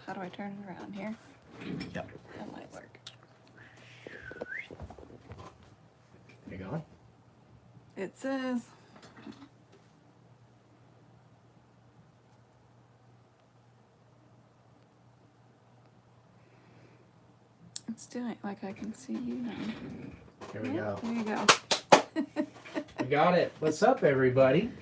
How do I turn it around here? Yep. That might work. There you go. It says. It's doing it like I can see you now. There we go. There you go. We got it. What's up, everybody?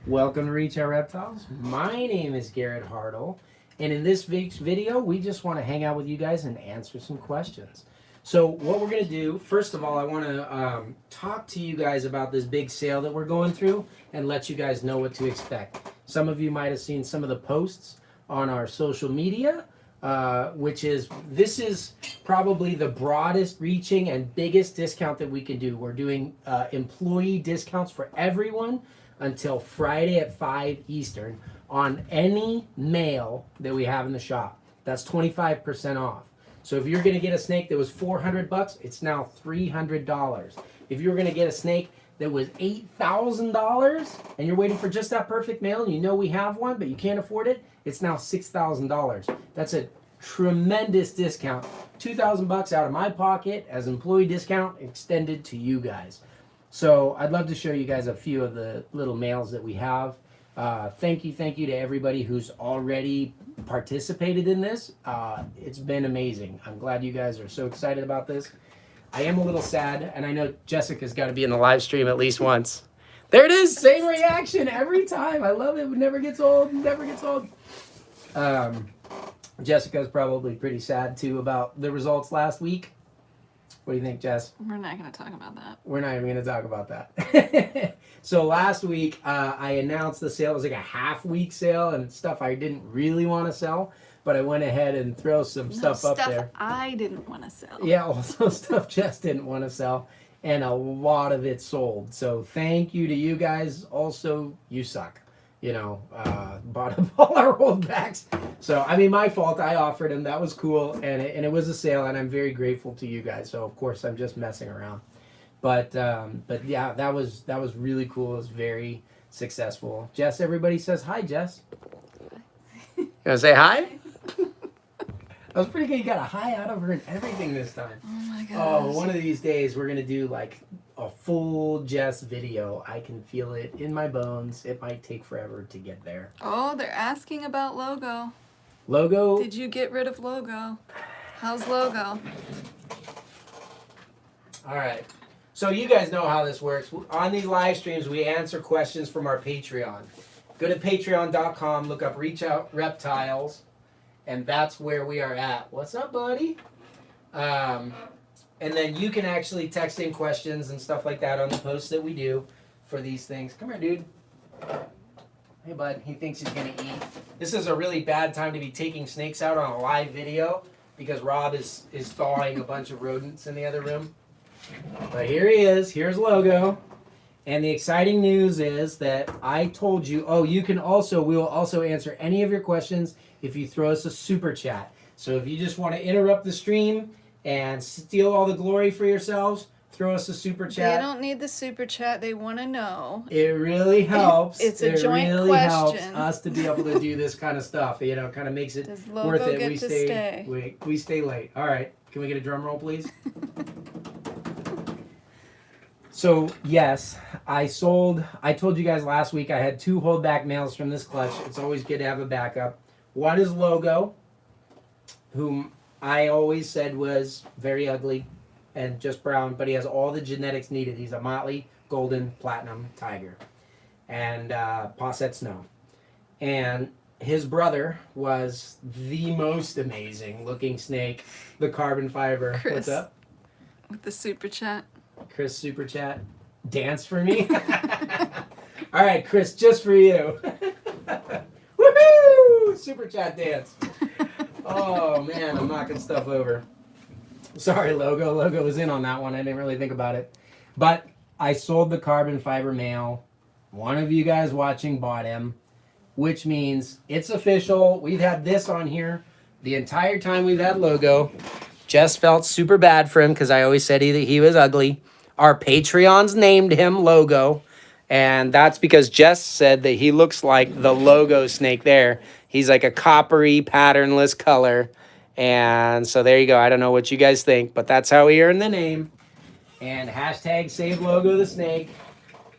Welcome to Out Reptiles. My name is Garrett Hartle, and in this week's video, we just want to hang out with you guys and answer some questions. So what we're going to do, first of all, I want to talk to you guys about this big sale that we're going through and let you guys know what to expect. Some of you might have seen some of the posts on our social media, this is probably the broadest reaching and biggest discount that we can do. We're doing employee discounts for everyone until Friday at 5 Eastern on any male that we have in the shop. That's 25% off. So if you're going to get a snake that was $400, it's now $300. If you're going to get a snake that was $8,000 and you're waiting for just that perfect male and you know we have one but you can't afford it, it's now $6,000. That's a tremendous discount. $2,000 out of my pocket as employee discount extended to you guys. So I'd love to show you guys a few of the little males that we have. Thank you to everybody who's already participated in this. It's been amazing. I'm glad you guys are so excited about this. I am a little sad, and I know Jessica's got to be in the live stream at least once. There it is, same reaction every time. I love it. It never gets old, never gets old. Jessica's probably pretty sad too about the results last week. What do you think, Jess? We're not going to talk about that. We're not even going to talk about that. So last week, I announced the sale. It was like a half-week sale and stuff I didn't really want to sell, but I went ahead and throw some stuff up there. I didn't want to sell. Yeah, also stuff Jess didn't want to sell, and a lot of it sold. So thank you to you guys. Also, you suck. You know, bought up all our holdbacks. So, I mean, my fault. I offered him. That was cool. And it was a sale, and I'm very grateful to you guys. So, of course, I'm just messing around. But yeah, that was really cool. It was very successful. Jess, everybody says hi, Jess. You want to say hi? That was pretty good. You got a hi out of her and everything this time. Oh, my gosh. Oh, one of these days, we're going to do, like, a full Jess video. I can feel it in my bones. It might take forever to get there. Oh, they're asking about Logo. Logo. Did you get rid of Logo? How's Logo? All right. So you guys know how this works. On these live streams, we answer questions from our Patreon. Go to patreon.com, look up Out Reptiles, and that's where we are at. What's up, buddy? And then you can actually text in questions and stuff like that on the posts that we do for these things. Come here, dude. Hey, bud. He thinks he's going to eat. This is a really bad time to be taking snakes out on a live video because Rob is thawing a bunch of rodents in the other room. But here he is. Here's Logo. And the exciting news is that I told you, we will also answer any of your questions if you throw us a super chat. So if you just want to interrupt the stream and steal all the glory for yourselves, throw us a super chat. They don't need the super chat. They want to know. It really helps. It's a joint really question. Helps us to be able to do this kind of stuff. You know, kind of makes it Does Logo worth it. get to stay? We stay late. All right. Can we get a drum roll, please? So, yes, I told you guys last week I had 2 holdback males from this clutch. It's always good to have a backup. One is Logo, whom I always said was very ugly and just brown, but he has all the genetics needed. He's a Motley, Golden, Platinum Tiger, and Posset Snow. And his brother was the most amazing looking snake, the carbon fiber. Chris, what's up? With the super chat. Chris super chat. Dance for me? All right, Chris, just for you. Woohoo! Super chat dance. Oh, man, I'm knocking stuff over. Sorry, Logo. Logo was in on that one. I didn't really think about it. But I sold the carbon fiber male. One of you guys watching bought him, which means it's official. We've had this on here the entire time we've had Logo. Jess felt super bad for him because I always said he was ugly. Our Patreons named him Logo. And that's because Jess said that he looks like the Logo snake there. He's like a coppery, patternless color. And so there you go. I don't know what you guys think, but that's how he earned the name. And hashtag save logo the snake.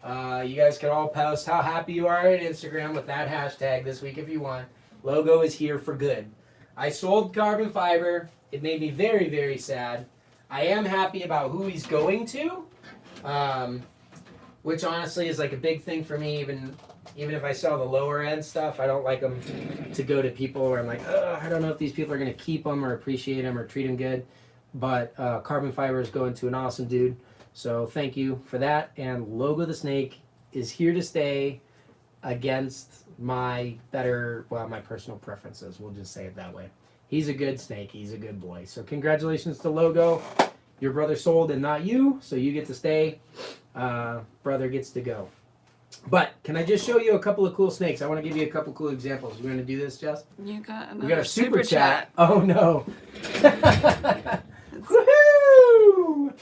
You guys can all post how happy you are on Instagram with that hashtag this week if you want. Logo is here for good. I sold carbon fiber. It made me very, very sad. I am happy about who he's going to, which honestly is like a big thing for me. Even if I sell the lower end stuff, I don't like them to go to people where I'm like, I don't know if these people are going to keep them or appreciate them or treat them good. But carbon fiber is going to an awesome dude. So thank you for that. And Logo the Snake is here to stay against my personal preferences. We'll just say it that way. He's a good snake. He's a good boy. So congratulations to Logo. Your brother sold and not you, so you get to stay. Brother gets to go. But can I just show you a couple of cool snakes? I want to give you a couple cool examples. We're going to do this, Jess? You got another we got a super chat. chat. Oh, no. Woohoo!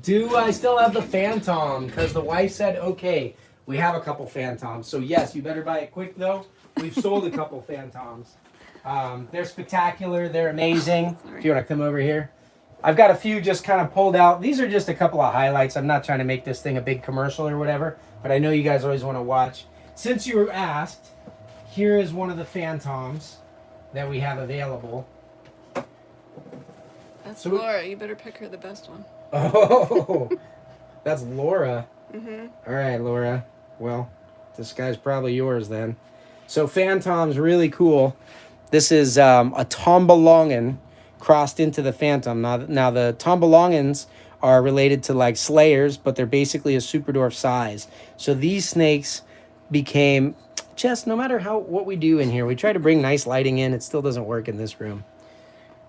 Do I still have the Phantom? Because the wife said, okay, we have a couple Phantoms. So, yes, you better buy it quick, though. We've sold a couple Phantoms. They're spectacular. They're amazing. If you want to come over here. I've got a few just kind of pulled out. These are just a couple of highlights. I'm not trying to make this thing a big commercial or whatever, but I know you guys always want to watch. Since you were asked, here is one of the Phantoms that we have available. That's Laura. You better pick her the best one. Oh, that's Laura. Mm-hmm. All right, Laura. Well, this guy's probably yours then. So Phantom's really cool. This is a Tombolongan crossed into the Phantom. Now the Tombolongans are related to like Slayers, but they're basically a super dwarf size. So these snakes became just, no matter what we do in here, we try to bring nice lighting in. It still doesn't work in this room.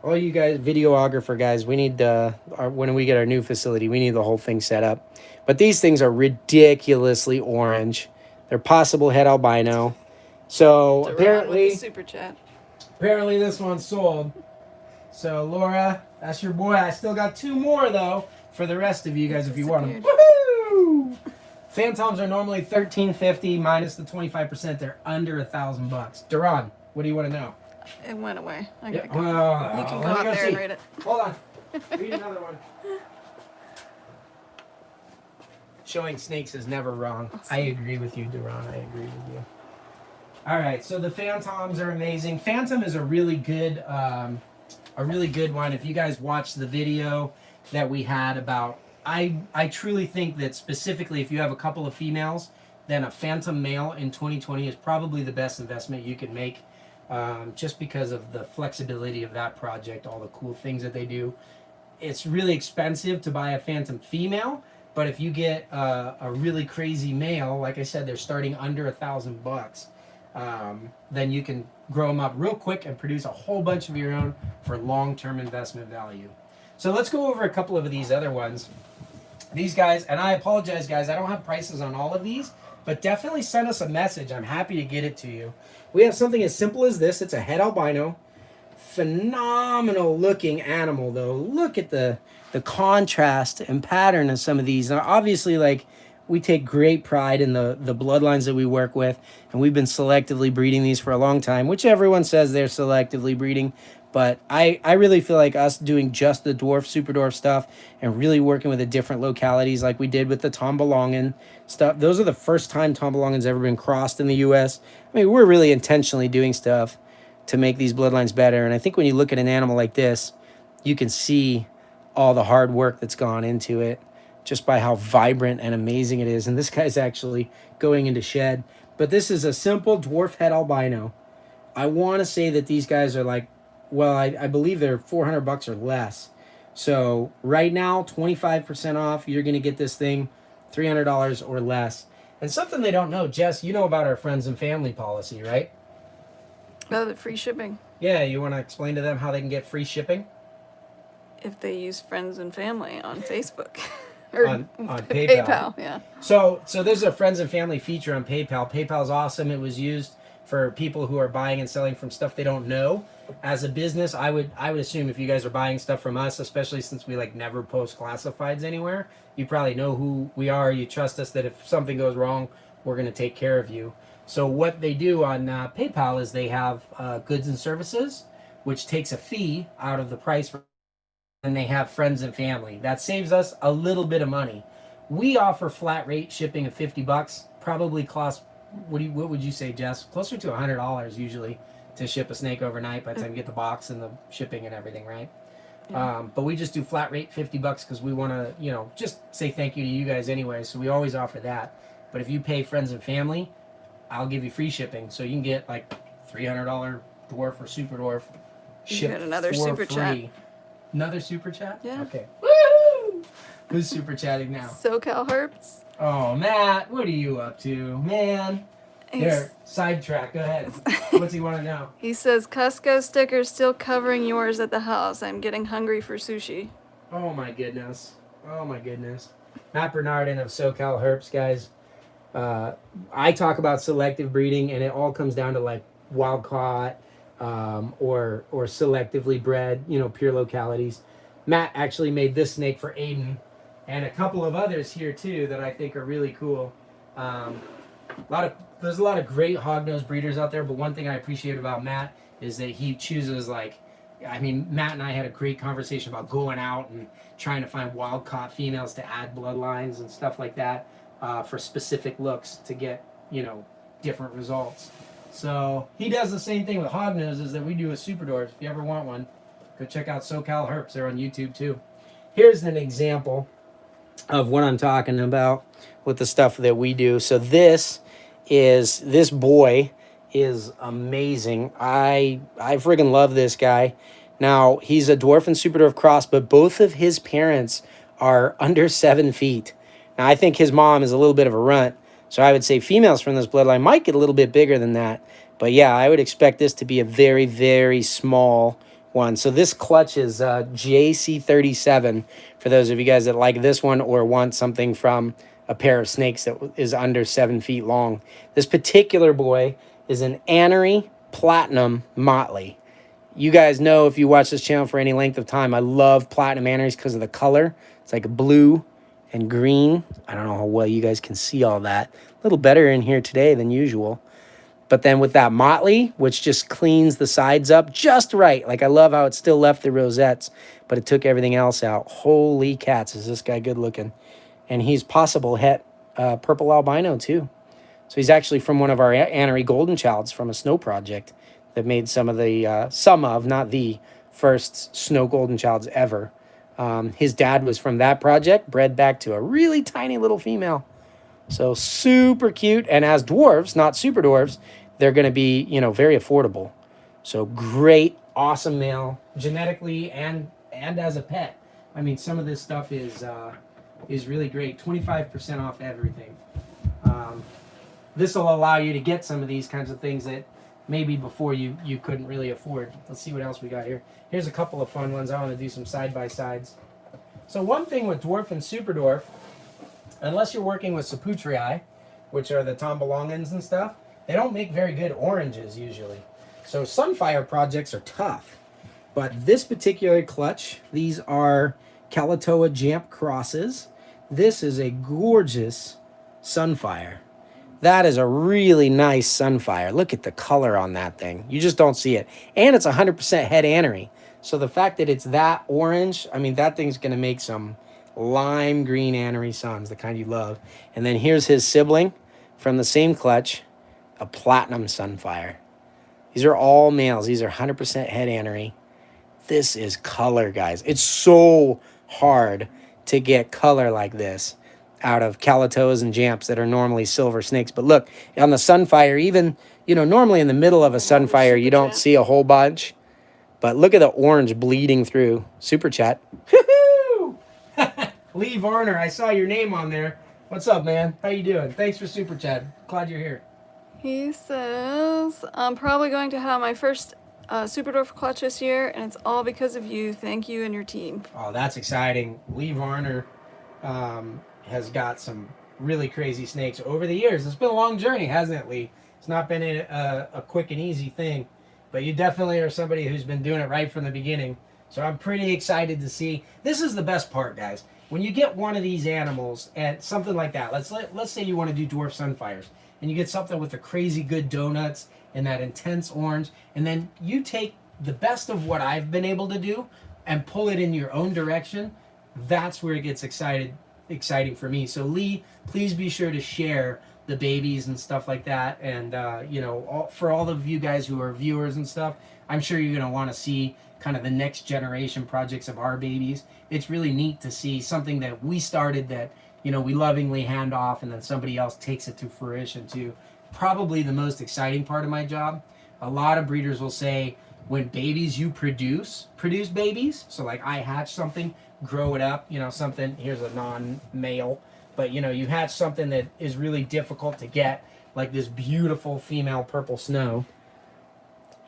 All you guys, videographer guys, we need when we get our new facility, we need the whole thing set up. But these things are ridiculously orange. They're possible head albino. So apparently, super chat. Apparently this one's sold. So Laura, that's your boy. I still got two more though for the rest of you guys if you want them. Woohoo! Phantoms are normally $1,350 minus the 25%. They're under $1,000. Duran, what do you want to know? It went away. I gotta Yeah, go. You can go let me out there see. and read it. Hold on. Read another one. Showing snakes is never wrong. I agree with you, Duran. I agree with you. All right, so the Phantoms are amazing. Phantom is a really good one. If you guys watched the video that we had about, I truly think that specifically if you have a couple of females, then a Phantom male in 2020 is probably the best investment you can make. Just because of the flexibility of that project, all the cool things that they do. It's really expensive to buy a Phantom female, but if you get a really crazy male, like I said, they're starting under $1,000. Then you can grow them up real quick and produce a whole bunch of your own for long-term investment value. So let's go over a couple of these other ones. These guys, and I apologize guys, I don't have prices on all of these, but definitely send us a message. I'm happy to get it to you. We have something as simple as this. It's a head albino. Phenomenal looking animal though. Look at the contrast and pattern of some of these. Now obviously, like, we take great pride in the bloodlines that we work with, and we've been selectively breeding these for a long time, which everyone says they're selectively breeding. But I really feel like us doing just the dwarf, super dwarf stuff and really working with the different localities like we did with the Tombolongan stuff. Those are the first time Tombolongan's ever been crossed in the U.S. I mean, we're really intentionally doing stuff to make these bloodlines better. And I think when you look at an animal like this, you can see all the hard work that's gone into it just by how vibrant and amazing it is. And this guy's actually going into shed. But this is a simple dwarf head albino. I want to say that these guys are like, well, I believe they're $400 or less. So right now, 25% off. You're going to get this thing $300 or less. And something they don't know, Jess, you know about our friends and family policy, right? Oh, the free shipping. Yeah, you want to explain to them how they can get free shipping? If they use friends and family on Facebook. Or on PayPal. Yeah. So there's a friends and family feature on PayPal. PayPal's awesome. It was used for people who are buying and selling from stuff they don't know. As a business, I would assume if you guys are buying stuff from us, especially since we like never post classifieds anywhere, you probably know who we are. You trust us that if something goes wrong, we're going to take care of you. So what they do on PayPal is they have goods and services, which takes a fee out of the price for, and they have friends and family. That saves us a little bit of money. We offer flat rate shipping of $50. Probably cost, what would you say, Jess? Closer to $100 usually to ship a snake overnight by the time you get the box and the shipping and everything, right? Yeah. But we just do flat rate $50 because we want to, you know, just say thank you to you guys anyway. So we always offer that. But if you pay friends and family, I'll give you free shipping. So you can get like $300 dwarf or super dwarf shipped get another for super free. chat. Another super chat? Yeah. Okay. Woo! Who's super chatting now? SoCal Herps. Oh, Matt, what are you up to, man? Here, sidetrack. Go ahead. What's he want to know? He says, Cusco stickers still covering yours at the house. I'm getting hungry for sushi. Oh, my goodness. Oh, my goodness. Matt Bernardin of SoCal Herps, guys. I talk about selective breeding, and it all comes down to, like, wild caught or selectively bred, you know, pure localities. Matt actually made this snake for Aiden and a couple of others here, too, that I think are really cool. There's a lot of great hognose breeders out there, but one thing I appreciate about Matt is that he chooses, like, I mean, Matt and I had a great conversation about going out and trying to find wild caught females to add bloodlines and stuff like that for specific looks to get, you know, different results. So he does the same thing with hognoses that we do with super dwarfs. If you ever want one, go check out SoCal Herps. They're on YouTube too. Here's an example of what I'm talking about with the stuff that we do. So this boy is amazing. I friggin' love this guy. Now, he's a dwarf and super dwarf cross, but both of his parents are under 7 feet. Now, I think his mom is a little bit of a runt, so I would say females from this bloodline might get a little bit bigger than that. But yeah, I would expect this to be a very, very small one. So this clutch is JC37 for those of you guys that like this one or want something from a pair of snakes that is under 7 feet long. This particular boy is an Annery Platinum Motley. You guys know, if you watch this channel for any length of time, I love Platinum Anneries because of the color. It's like blue and green. I don't know how well you guys can see all that. A little better in here today than usual. But then with that Motley, which just cleans the sides up just right. Like, I love how it still left the rosettes, but it took everything else out. Holy cats, is this guy good looking. And he's possible het purple albino too. So he's actually from one of our Annery Golden Childs from a snow project that made some of, not the first snow golden childs ever. His dad was from that project, bred back to a really tiny little female. So super cute. And as dwarves, not super dwarves, they're going to be, you know, very affordable. So great, awesome male, genetically and as a pet. I mean, some of this stuff is really great. 25% off everything. This will allow you to get some of these kinds of things that maybe before you couldn't really afford. Let's see what else we got here. Here's a couple of fun ones. I want to do some side-by-sides. So one thing with dwarf and super dwarf, unless you're working with Saputrii, which are the Tombolongans and stuff, they don't make very good oranges usually. So Sunfire projects are tough. But this particular clutch, these are Kalatoa Jamp crosses. This is a gorgeous Sunfire. That is a really nice Sunfire. Look at the color on that thing. You just don't see it. And it's 100% het Annery. So the fact that it's that orange, I mean, that thing's going to make some lime green Annery suns, the kind you love. And then here's his sibling from the same clutch, a Platinum Sunfire. These are all males. These are 100% het Annery. This is color, guys. It's so hard to get color like this out of Kalatoas and Jamps that are normally silver snakes. But look, on the Sunfire, even, you know, normally in the middle of a Sunfire, you don't see a whole bunch. But look at the orange bleeding through. Super chat. Woohoo! Lee Varner, I saw your name on there. What's up, man? How you doing? Thanks for super chat. Glad you're here. He says, I'm probably going to have my first super dwarf clutch this year, and it's all because of you. Thank you and your team. Oh, that's exciting. Lee Varner has got some really crazy snakes over the years. It's been a long journey, hasn't it, Lee? It's not been a quick and easy thing, but you definitely are somebody who's been doing it right from the beginning. So I'm pretty excited to see. This is the best part, guys. When you get one of these animals and something like that, let's say you want to do dwarf Sunfires, and you get something with the crazy good donuts and that intense orange, and then you take the best of what I've been able to do and pull it in your own direction. That's where it gets exciting for me. So Lee, please be sure to share the babies and stuff like that, and for all of you guys who are viewers and stuff, I'm sure you're going to want to see kind of the next generation projects of our babies. It's really neat to see something that we started that we lovingly hand off, and then somebody else takes it to fruition too. Probably the most exciting part of my job. A lot of breeders will say, when babies you produce babies, so like I hatch something, grow it up, something, here's a non-male, but you hatch something that is really difficult to get, like this beautiful female purple snow,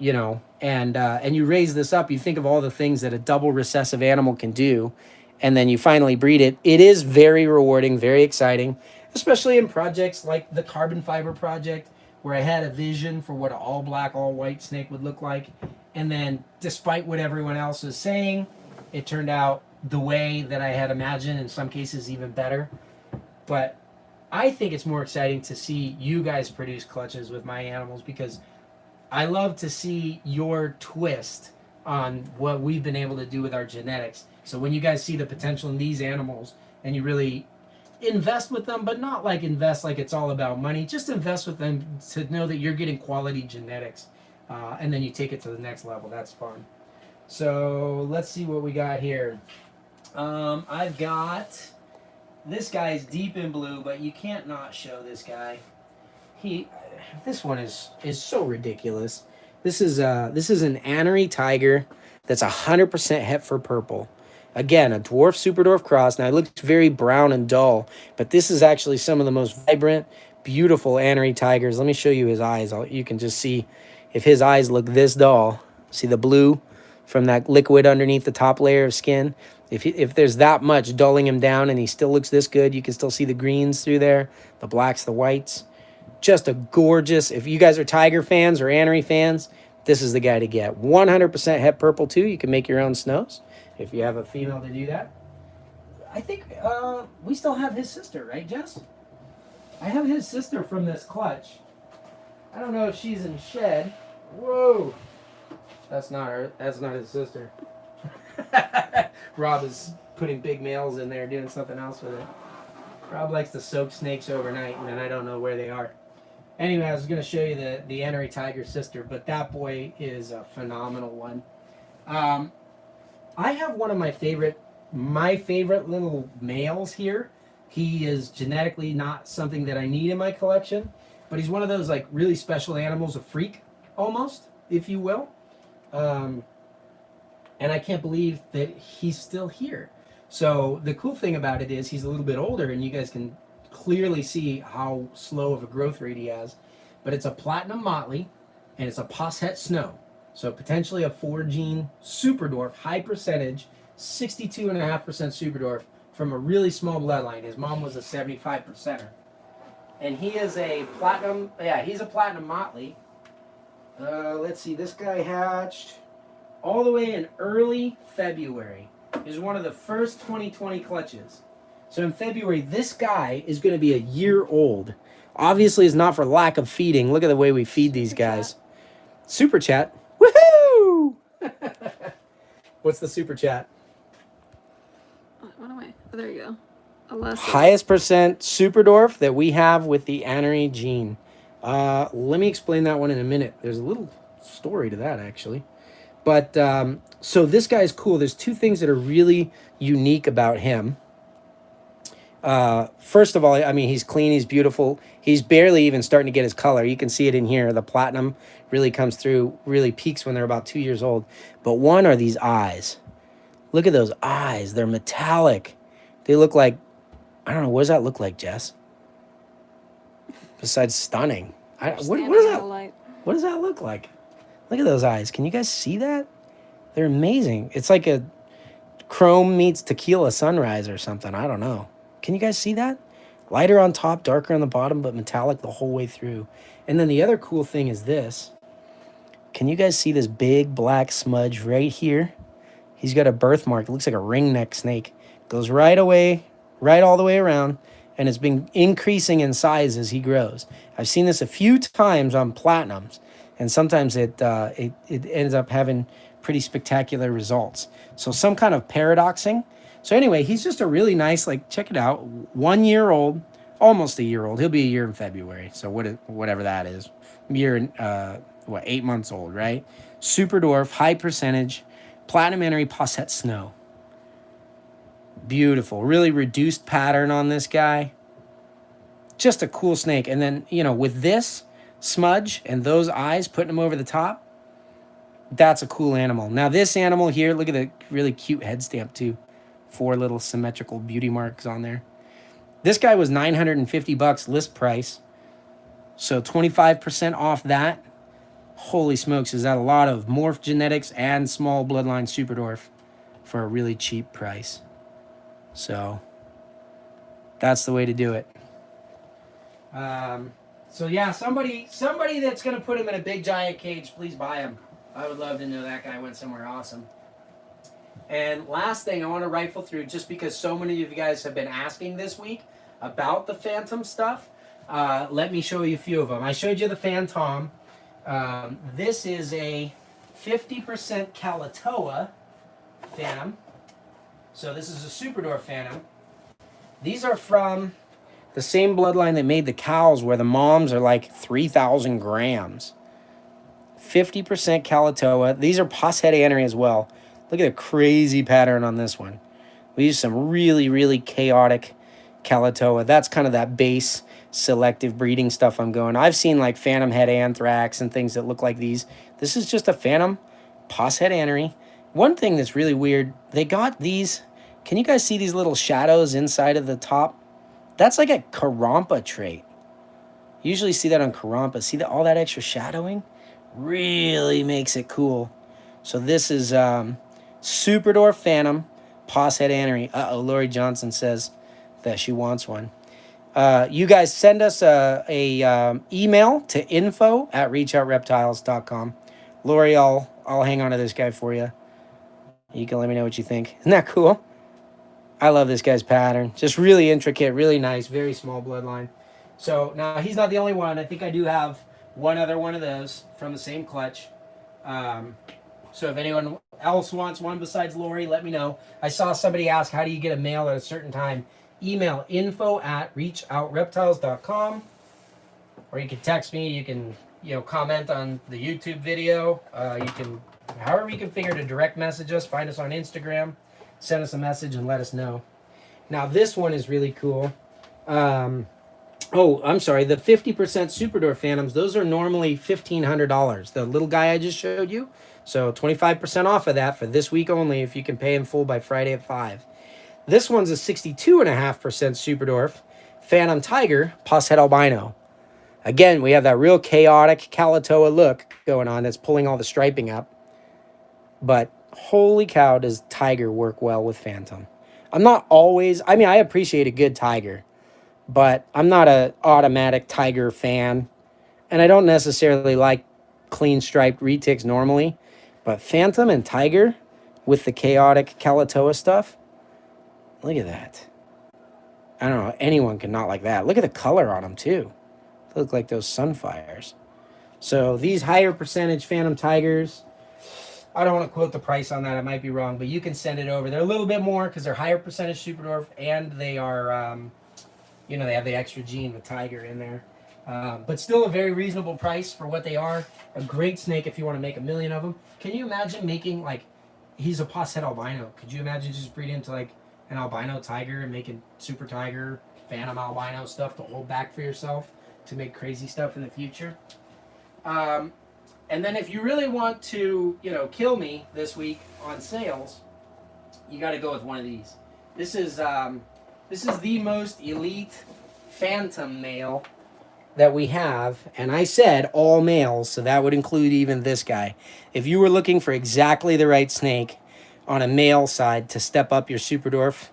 and you raise this up, you think of all the things that a double recessive animal can do, and then you finally breed it. It is very rewarding, very exciting, especially in projects like the carbon fiber project, where I had a vision for what an all black, all white snake would look like. And then despite what everyone else was saying, it turned out the way that I had imagined, in some cases even better. But I think it's more exciting to see you guys produce clutches with my animals, because I love to see your twist on what we've been able to do with our genetics. So when you guys see the potential in these animals and you really invest with them, but not like invest like it's all about money, just invest with them to know that you're getting quality genetics, and then you take it to the next level. That's fun. So let's see what we got here. I've got, this guy's deep in blue, but you can't not show this guy. This one is so ridiculous. This is an Anery tiger that's 100% het for purple. Again, a dwarf super dwarf cross. Now it looks very brown and dull, but this is actually some of the most vibrant, beautiful Anery tigers. Let me show you his eyes. You can just see if his eyes look this dull. See the blue from that liquid underneath the top layer of skin? If there's that much dulling him down and he still looks this good, you can still see the greens through there, the blacks, the whites. Just a gorgeous, if you guys are tiger fans or Anery fans, this is the guy to get. 100% het purple too. You can make your own snows if you have a female to do that. I think we still have his sister, right, Jess? I have his sister from this clutch. I don't know if she's in shed. Whoa. That's not her. That's not his sister. Rob is putting big males in there, doing something else with it. Rob likes to soak snakes overnight, and then I don't know where they are. Anyway, I was going to show you the Anery tiger sister, but that boy is a phenomenal one. I have one of my favorite little males here. He is genetically not something that I need in my collection, but he's one of those like really special animals, a freak almost, if you will. And I can't believe that he's still here. So the cool thing about it is he's a little bit older, and you guys can clearly see how slow of a growth rate he has. But it's a platinum motley, and it's a Posset snow. So potentially a 4-gene super dwarf, high percentage, 62.5% super dwarf from a really small bloodline. His mom was a 75%er. And he is a platinum, he's a platinum motley. Let's see, this guy hatched all the way in early February. He was one of the first 2020 clutches. So in February, this guy is going to be a year old. Obviously, it's not for lack of feeding. Look at the way we feed these guys. Super chat. Woohoo! What's the super chat? What am I? Oh, there you go. Allison. Highest percent super dwarf that we have with the Anery gene. Let me explain that one in a minute. There's a little story to that, actually. But, so this guy is cool. There's two things that are really unique about him. First of all, I mean, he's clean, he's beautiful. He's barely even starting to get his color. You can see it in here. The platinum really comes through, really peaks when they're about 2 years old. But one are these eyes. Look at those eyes. They're metallic. They look like, I don't know, what does that look like, Jess? Besides stunning. What does that look like? Look at those eyes. Can you guys see that? They're amazing. It's like a chrome meets tequila sunrise or something. I don't know. Can you guys see that? Lighter on top, darker on the bottom, but metallic the whole way through. And then the other cool thing is this. Can you guys see this big black smudge right here? He's got a birthmark. It looks like a ringneck snake. Goes right all the way around. and it's been increasing in size as he grows. I've seen this a few times on platinums, and sometimes it ends up having pretty spectacular results. So some kind of paradoxing. So anyway, he's just a really nice, like, check it out, 1 year old, almost a year old. He'll be a year in February, so whatever that is, year and 8 months old, right? Super dwarf, high percentage, platinum entry, Posset snow. Beautiful, really reduced pattern on this guy. Just a cool snake. And then, you know, with this smudge and those eyes, putting them over the top, that's a cool animal. Now this animal here, look at the really cute head stamp too. 4 little symmetrical beauty marks on there. This guy was $950 list price. So 25% off that. Holy smokes, is that a lot of morph genetics and small bloodline super dwarf for a really cheap price. So that's the way to do it. So yeah, somebody that's gonna put him in a big giant cage, please buy him. I would love to know that guy went somewhere awesome. And last thing I want to rifle through, just because so many of you guys have been asking this week about the Phantom stuff, let me show you a few of them. I showed you the Phantom. This is a 50% Calatoa Phantom. So this is a Super Dwarf Phantom. These are from the same bloodline that made the cows, where the moms are like 3,000 grams. 50% Calatoa. These are Posset entry as well. Look at the crazy pattern on this one. We use some really, really chaotic Calatoa. That's kind of that base selective breeding stuff I'm going. I've seen like Phantom Head Anthrax and things that look like these. This is just a Phantom Posset entry. One thing that's really weird, they got these, can you guys see these little shadows inside of the top? That's like a Karampa trait. You usually see that on Karampa. See that all that extra shadowing? Really makes it cool. So this is Super Dwarf Phantom Posset entry. Uh-oh, Lori Johnson says that she wants one. You guys send us a email to info@reachoutreptiles.com. Lori, I'll hang on to this guy for you. You can let me know what you think. Isn't that cool? I love this guy's pattern. Just really intricate, really nice, very small bloodline. So now he's not the only one. I think I do have one other one of those from the same clutch. So if anyone else wants one besides Lori, let me know. I saw somebody ask, how do you get a mail at a certain time? Email info@reachoutreptiles.com, or you can text me. You can, comment on the YouTube video. You can, however you can figure to direct message us, find us on Instagram, send us a message and let us know. Now this one is really cool. Oh, I'm sorry. The 50% Super Dwarf Phantoms, those are normally $1,500. The little guy I just showed you. So 25% off of that for this week only if you can pay in full by Friday at 5. This one's a 62.5% Super Dwarf Phantom Tiger Posset Albino. Again, we have that real chaotic Calatoa look going on that's pulling all the striping up. But holy cow, does Tiger work well with Phantom. I'm not always, I appreciate a good Tiger, but I'm not an automatic Tiger fan. And I don't necessarily like clean striped retics normally. But Phantom and Tiger with the chaotic Calatoa stuff, look at that. I don't know, anyone can not like that. Look at the color on them too. They look like those Sunfires. So these higher percentage Phantom Tigers, I don't want to quote the price on that. I might be wrong, but you can send it over. They're a little bit more because they're higher percentage Super Dwarf, and they are, they have the extra gene with Tiger in there. But still a very reasonable price for what they are. A great snake if you want to make a million of them. Can you imagine making, like, he's a Posset albino. Could you imagine just breeding into, like, an albino tiger and making Super Tiger, Phantom albino stuff to hold back for yourself to make crazy stuff in the future? And then if you really want to, kill me this week on sales, you got to go with one of these. This is the most elite Phantom male that we have, and I said all males, so that would include even this guy. If you were looking for exactly the right snake on a male side to step up your Super Dwarf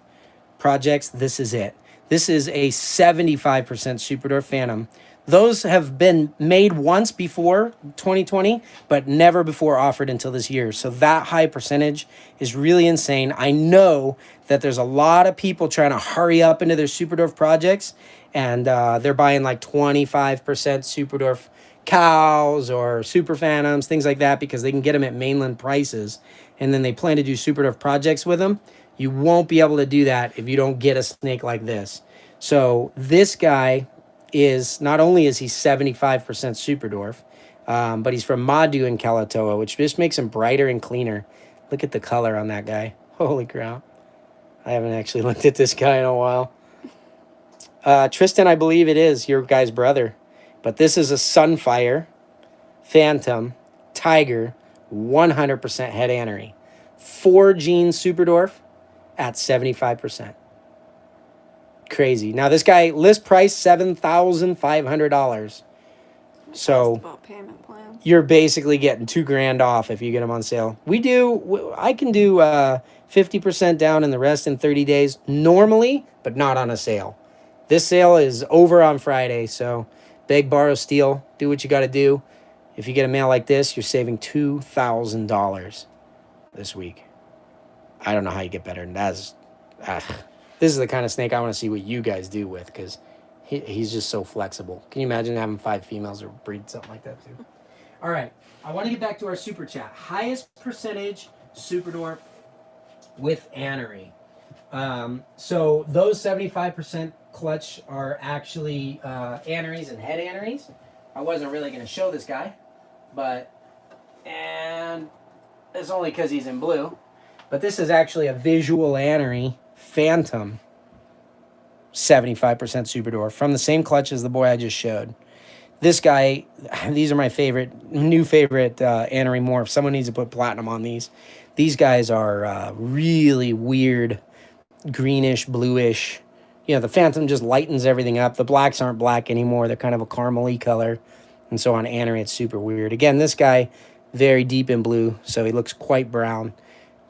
projects, this is it. This is a 75% Super Dwarf Phantom those have been made once before 2020, but never before offered until this year. So that high percentage is really insane. I know that there's a lot of people trying to hurry up into their Superdorf projects, and they're buying like 25% Superdorf cows or super phantoms, things like that, because they can get them at mainland prices, and then they plan to do Superdorf projects with them. You won't be able to do that if you don't get a snake like this. So this guy is, not only is he 75% Superdorf, but he's from Madu in Kalatoa, which just makes him brighter and cleaner. Look at the color on that guy. Holy crap. I haven't actually looked at this guy in a while. Tristan, I believe it is your guy's brother. But this is a Sunfire, Phantom, Tiger, 100% head anery. 4-gene Superdorf at 75%. Crazy. Now this guy, list price $7,500. So about payment plans. You're basically getting $2,000 off if you get them on sale. I can do 50% down and the rest in 30 days normally, but not on a sale. This sale is over on Friday, so beg, borrow, steal. Do what you got to do. If you get a mail like this, you're saving $2,000 this week. I don't know how you get better than that. This is the kind of snake I want to see what you guys do with, because he's just so flexible. Can you imagine having 5 females or breed something like that too? All right. I want to get back to our super chat. Highest percentage Superdorf with anery. So those 75% clutch are actually aneries and head aneries. I wasn't really going to show this guy, and it's only because he's in blue. But this is actually a visual anery Phantom 75% Superdorf from the same clutch as the boy I just showed. This guy, these are my new favorite anery morphs. Someone needs to put platinum on these. These guys are really weird, greenish, bluish. You know, the Phantom just lightens everything up. The blacks aren't black anymore. They're kind of a caramel-y color. And so on anery, it's super weird. Again, this guy, very deep in blue, so he looks quite brown.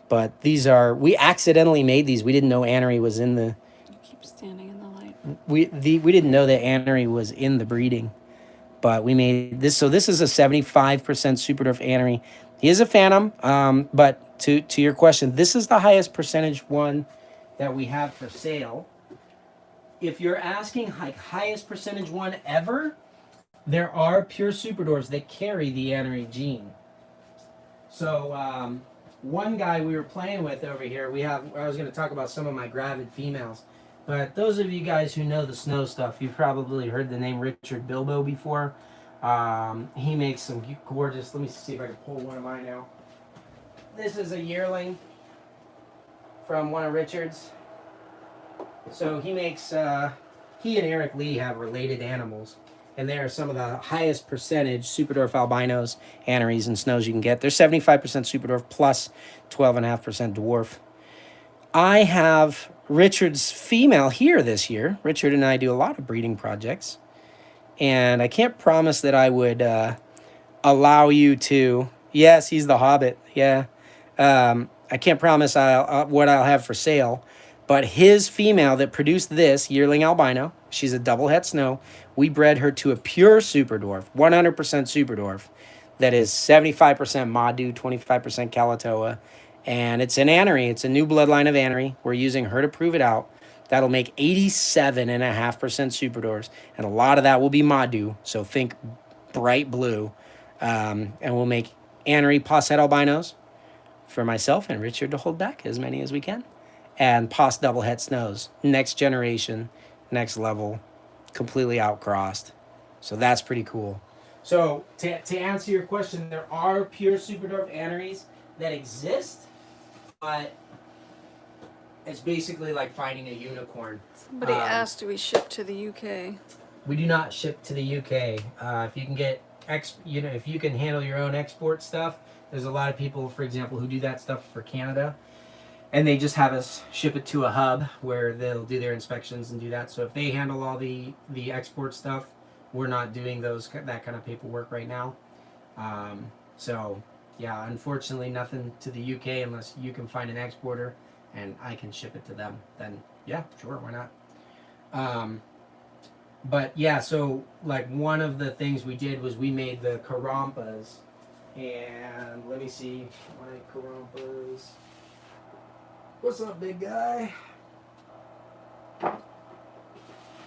But these are, we accidentally made these. We didn't know anery was in the... You keep standing in the light. We didn't know that anery was in the breeding. But we made this. So this is a 75% Superdorf anery. He is a Phantom. But to your question, this is the highest percentage one that we have for sale. If you're asking like highest percentage one ever, there are pure Superdorfs that carry the anery gene. So one guy we were playing with over here, I was going to talk about some of my Gravid females. But those of you guys who know the snow stuff, you've probably heard the name Richard Bilbo before. He makes some gorgeous, let me see if I can pull one of mine out. This is a yearling from one of Richard's. So he makes, he and Eric Lee have related animals. And they are some of the highest percentage Superdorf albinos, aneries, and snows you can get. They're 75% Superdorf plus 12.5% dwarf. I have Richard's female here this year. Richard and I do a lot of breeding projects. And I can't promise that I would allow you to... Yes, he's the Hobbit. Yeah. I can't promise what I'll have for sale. But his female that produced this yearling albino, she's a double het snow. We bred her to a pure Superdorf, 100% Superdorf, that is 75% Madu, 25% Kalatoa. And it's an anery. It's a new bloodline of anery. We're using her to prove it out. That'll make 87.5% Superdorfs. And a lot of that will be Madu. So think bright blue. And we'll make anery Posset albinos for myself and Richard to hold back as many as we can. And Pos double het snows. Next generation, next level, completely outcrossed. So that's pretty cool. So to answer your question, there are pure Superdorf aneries that exist, but it's basically like finding a unicorn. Somebody asked, do we ship to the UK? We do not ship to the UK. If you can get if you can handle your own export stuff, there's a lot of people, for example, who do that stuff for Canada, and they just have us ship it to a hub where they'll do their inspections and do that. So if they handle all the export stuff, we're not doing that kind of paperwork right now. So yeah, unfortunately, nothing to the UK unless you can find an exporter and I can ship it to them. Then yeah, sure, why not? But yeah, so like one of the things we did was we made the Karampas. And let me see my Karampas. What's up, big guy?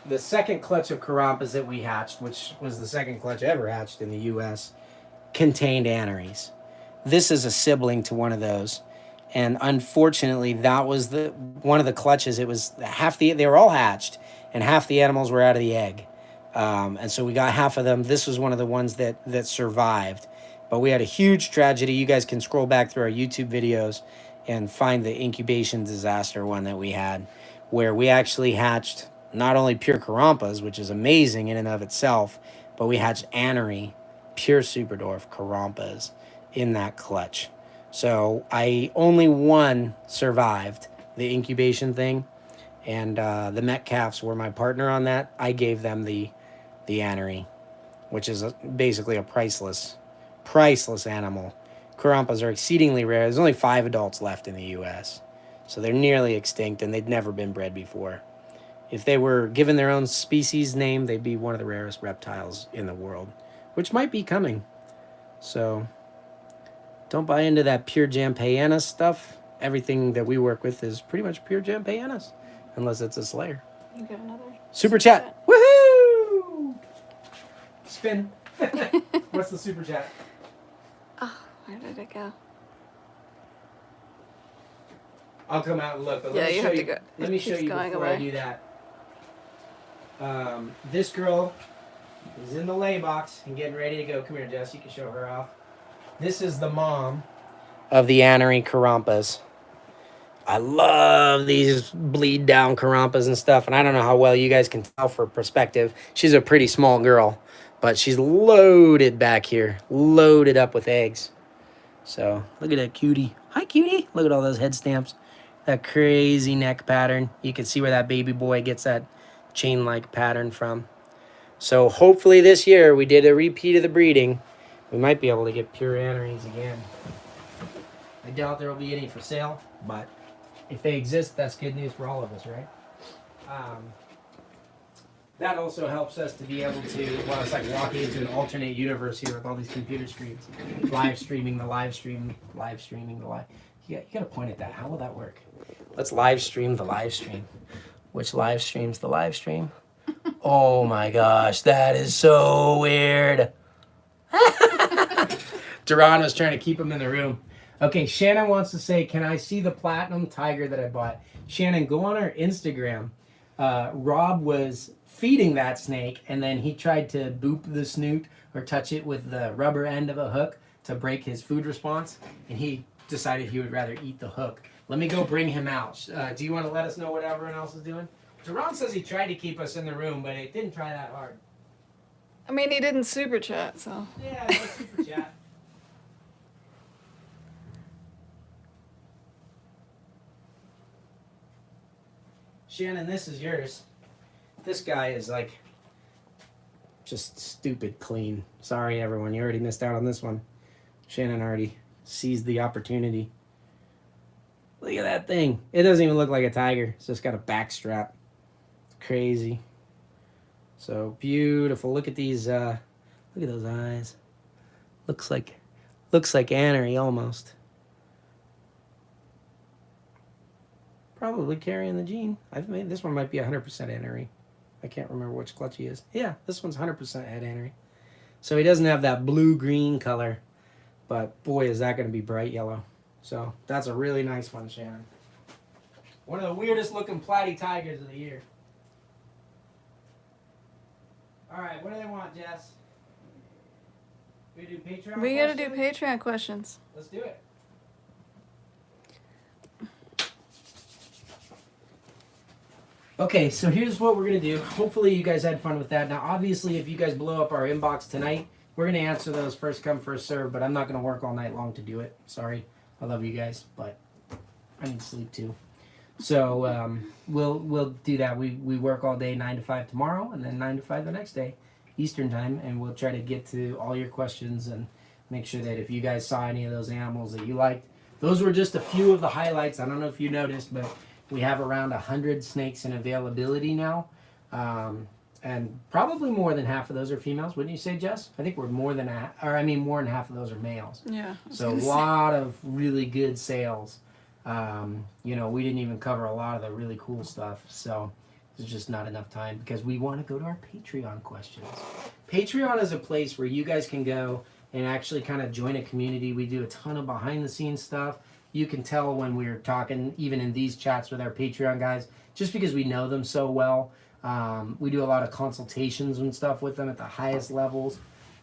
The second clutch of Karampas that we hatched, which was the second clutch ever hatched in the U.S., contained aneries. This is a sibling to one of those. And unfortunately, that was the one of the clutches. It was they were all hatched, and half the animals were out of the egg. And so we got half of them. This was one of the ones that survived. But we had a huge tragedy. You guys can scroll back through our YouTube videos and find the incubation disaster one that we had, where we actually hatched not only pure Karampas, which is amazing in and of itself, but we hatched anery, pure Superdorf Karampas in that clutch. So only one survived the incubation thing, and the Metcalfs were my partner on that. I gave them the anery, which is basically a priceless animal. Karampas are exceedingly rare. There's only 5 adults left in the U.S., so they're nearly extinct, and they'd never been bred before. If they were given their own species name, they'd be one of the rarest reptiles in the world, which might be coming. So don't buy into that pure Jampaianus stuff. Everything that we work with is pretty much pure Jampaianus, unless it's a slayer. You got another Super chat. Woohoo! Spin. What's the super chat? Oh, where did it go? I'll come out and look. But Yeah, let me you show have you. to go. Let It me show keeps you going before I away. do that. This girl is in the lay box and getting ready to go. Come here, Jess. You can show her off. This is the mom of the anery Karampas. I love these bleed down Karampas and stuff, and I don't know how well you guys can tell for perspective. She's a pretty small girl, but she's loaded back here, loaded up with eggs. So look at that cutie. Hi, cutie. Look at all those head stamps. That crazy neck pattern. You can see where that baby boy gets that chain-like pattern from. So hopefully this year we did a repeat of the breeding. We might be able to get pure aneries again. I doubt there will be any for sale, but if they exist, that's good news for all of us, right? That also helps us to be able to, well, it's like walking into an alternate universe here with all these computer screens. Live streaming the live stream, live streaming the live. You gotta point at that. How will that work? Let's live stream the live stream. Which live streams the live stream? Oh my gosh, that is so weird. Duran was trying to keep him in the room. Okay, Shannon wants to say, can I see the platinum tiger that I bought? Shannon, go on our Instagram. Rob was feeding that snake, and then he tried to boop the snoot or touch it with the rubber end of a hook to break his food response, and he decided he would rather eat the hook. Let me go bring him out. Do you want to let us know what everyone else is doing? Duran says he tried to keep us in the room, but it didn't try that hard. I mean, he didn't super chat, so. Yeah, no super chat. Shannon, this is yours. This guy is like just stupid clean. Sorry, everyone. You already missed out on this one. Shannon already seized the opportunity. Look at that thing. It doesn't even look like a tiger. It's just got a back strap. It's crazy. So beautiful. Look at these. Look at those eyes. Looks like anery almost. Probably carrying the gene. I've made this one might be 100% anery. I can't remember which clutch he is. Yeah, this one's 100% head anery. So he doesn't have that blue-green color, but boy, is that going to be bright yellow. So that's a really nice one, Shannon. One of the weirdest looking platy tigers of the year. All right, what do they want, Jess? We do Patreon We gotta do questions? Patreon questions. Let's do it. Okay, so here's what we're going to do. Hopefully you guys had fun with that. Now, obviously, if you guys blow up our inbox tonight, we're going to answer those first come, first serve, but I'm not going to work all night long to do it. Sorry. I love you guys, but I need sleep too. So we'll do that. We work all day 9 to 5 tomorrow, and then 9 to 5 the next day, Eastern time, and we'll try to get to all your questions and make sure that if you guys saw any of those animals that you liked, those were just a few of the highlights. I don't know if you noticed, but we have around 100 snakes in availability now. and probably more than half of those are females. Wouldn't you say, Jess? I think we're more than more than half of those are males. Yeah. So a lot of really good sales. You know, we didn't even cover a lot of the really cool stuff. So there's just not enough time because we want to go to our Patreon questions. Patreon is a place where you guys can go and actually kind of join a community. We do a ton of behind the scenes stuff. You can tell when we're talking, even in these chats with our Patreon guys, just because we know them so well. We do a lot of consultations and stuff with them at the highest levels.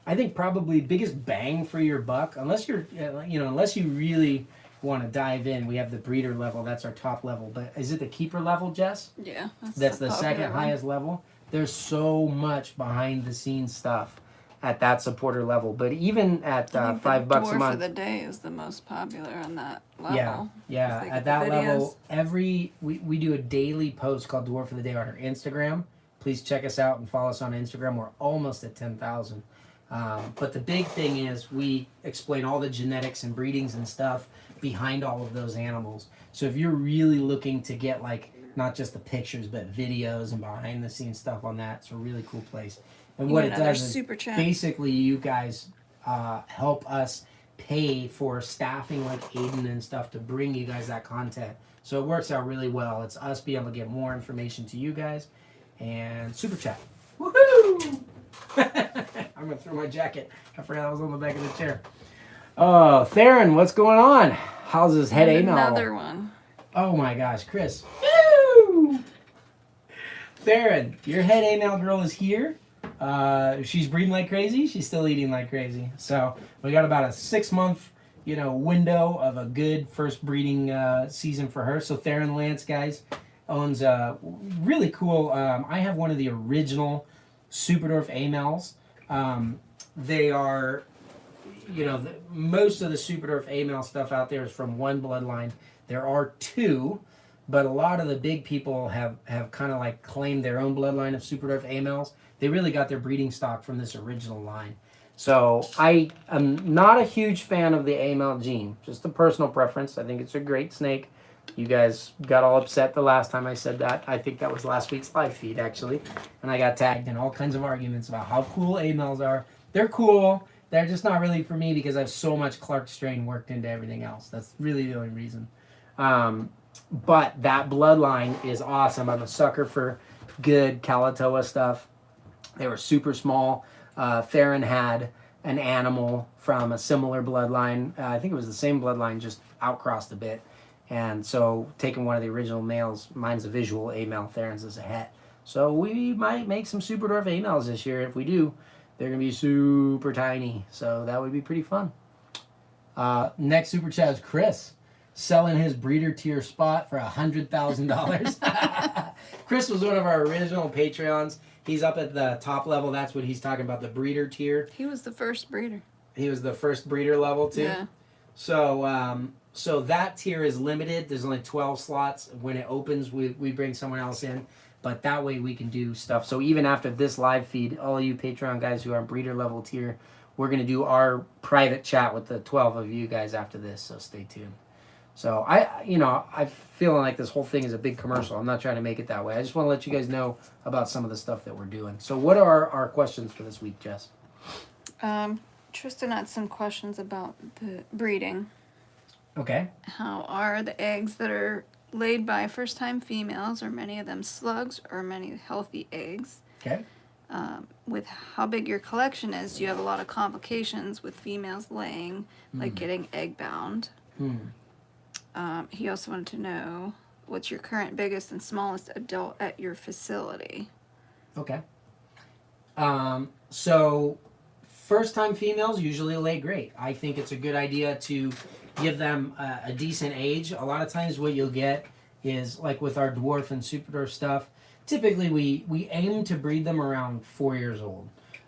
I think probably biggest bang for your buck, unless you're, unless you really want to dive in, we have the breeder level. That's our top level. But is it the keeper level, Jess? Yeah. That's the second highest level. There's so much behind the scenes stuff at that supporter level. But even at $5 a month. Dwarf of the Day is the most popular on that level. Yeah. At that level, we do a daily post called Dwarf of the Day on our Instagram. Please check us out and follow us on Instagram. We're almost at 10,000. But the big thing is we explain all the genetics and breedings and stuff behind all of those animals. So if you're really looking to get like not just the pictures but videos and behind the scenes stuff on that, it's a really cool place. And what it does is basically you guys help us pay for staffing like Aiden and stuff to bring you guys that content. So it works out really well. It's us being able to get more information to you guys and super chat. Woohoo! I'm gonna throw my jacket. I forgot I was on the back of the chair. Oh, Theron, what's going on? How's his head email? Another one. Oh my gosh, Chris. Woo! Theron, your head email girl is here. She's breeding like crazy. She's still eating like crazy. So we got about a 6-month, window of a good first breeding season for her. So Theron Lance, guys, owns really cool. I have one of the original Superdorf A-males. They are, most of the Superdorf A-male stuff out there is from one bloodline. There are 2, but a lot of the big people have kind of like claimed their own bloodline of Superdorf A-males. They really got their breeding stock from this original line. So I am not a huge fan of the A-male gene, just a personal preference. I think it's a great snake. You guys got all upset the last time I said that. I think that was last week's live feed, actually. And I got tagged in all kinds of arguments about how cool A-males are. They're cool. They're just not really for me because I have so much Clark strain worked into everything else. That's really the only reason. But that bloodline is awesome. I'm a sucker for good Kalatoa stuff. They were super small. Theron had an animal from a similar bloodline. I think it was the same bloodline, just outcrossed a bit. And so taking one of the original males, mine's a visual A-male, Theron's is a het. So we might make some Superdorf A-males this year. If we do, they're going to be super tiny. So that would be pretty fun. Next super chat is Chris, selling his breeder tier spot for $100,000. Chris was one of our original Patreons. He's up at the top level. That's what he's talking about, the breeder tier. He was the first breeder. He was the first breeder level too? Yeah. So that tier is limited. There's only 12 slots. When it opens, we bring someone else in. But that way we can do stuff. So even after this live feed, all you Patreon guys who are on breeder level tier, we're going to do our private chat with the 12 of you guys after this. So stay tuned. So I'm feeling like this whole thing is a big commercial. I'm not trying to make it that way. I just want to let you guys know about some of the stuff that we're doing. So what are our questions for this week, Jess? Tristan had some questions about the breeding. Okay. How are the eggs that are laid by first-time females, are many of them slugs or many healthy eggs? Okay. With how big your collection is, do you have a lot of complications with females laying, like getting egg bound? He also wanted to know what's your current biggest and smallest adult at your facility. Okay. So first-time females usually lay great. I think it's a good idea to give them a decent age. A lot of times what you'll get is, like with our dwarf and superdwarf stuff, typically we aim to breed them around 4 years old.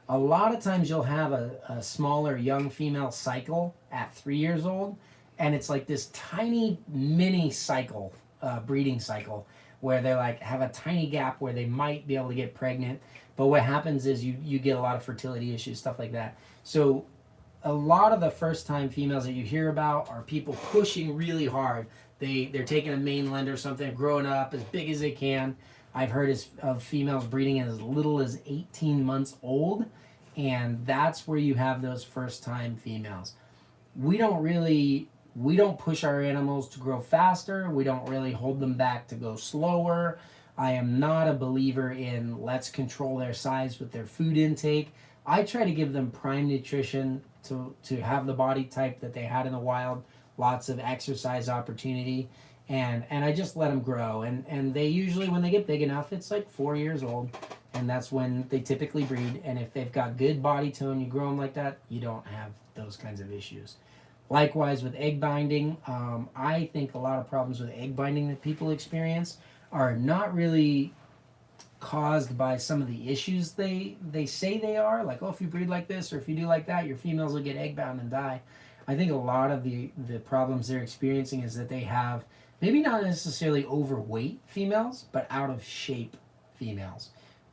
A lot of times you'll have a smaller young female cycle at 3 years old, and it's like this tiny mini cycle, breeding cycle, where they like have a tiny gap where they might be able to get pregnant. But what happens is you get a lot of fertility issues, stuff like that. So a lot of the first-time females that you hear about are people pushing really hard. They're taking a mainland or something, growing up as big as they can. I've heard of females breeding as little as 18 months old, and that's where you have those first-time females. We don't push our animals to grow faster. We don't really hold them back to go slower. I am not a believer in let's control their size with their food intake. I try to give them prime nutrition to have the body type that they had in the wild, lots of exercise opportunity, and I just let them grow. And they usually, when they get big enough, it's like 4 years old, and that's when they typically breed. And if they've got good body tone, you grow them like that, you don't have those kinds of issues. Likewise with egg binding, I think a lot of problems with egg binding that people experience are not really caused by some of the issues they say they are, like, oh, if you breed like this or if you do like that, your females will get egg bound and die. I think a lot of the problems they're experiencing is that they have maybe not necessarily overweight females, but out of shape females.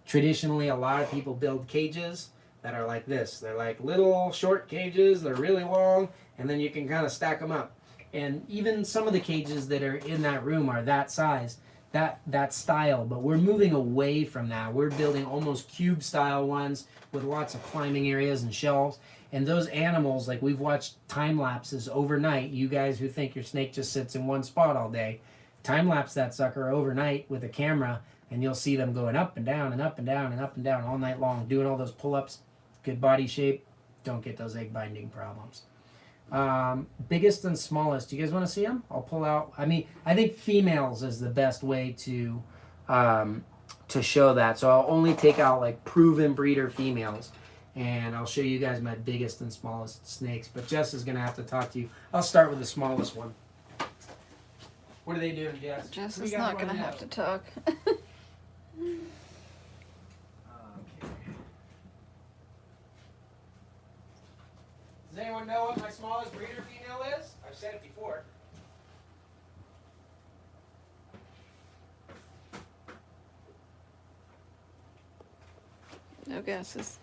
Traditionally, a lot of people build cages that are like this. They're like little short cages, they're really long, and then you can kind of stack them up. And even some of the cages that are in that room are that size, that style, but we're moving away from that. We're building almost cube style ones with lots of climbing areas and shelves. And those animals, like we've watched time lapses overnight. You guys who think your snake just sits in one spot all day, time lapse that sucker overnight with a camera, and you'll see them going up and down and up and down and up and down all night long, doing all those pull-ups, good body shape, don't get those egg binding problems. Biggest and smallest. Do you guys want to see them? I'll pull out. I mean, I think females is the best way to show that. So I'll only take out like proven breeder females, and I'll show you guys my biggest and smallest snakes. But Jess is gonna have to talk to you. I'll start with the smallest one. What are they doing, Jess? Jess is not gonna have to talk. Does anyone know what my smallest breeder female is? I've said it before. No guesses.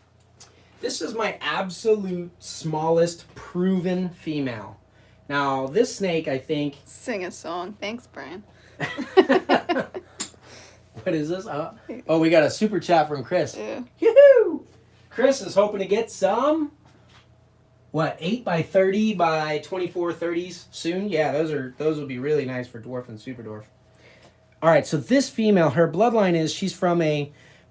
This is my absolute smallest proven female. Now, this snake, I think... Sing a song. Thanks, Brian. What is this? Oh, we got a super chat from Chris. Yeah. Yoo-hoo! Chris is hoping to get some... What, 8 by 30 by 24 30s soon? Yeah, those will be really nice for dwarf and super dwarf. All right, so this female, her bloodline is she's from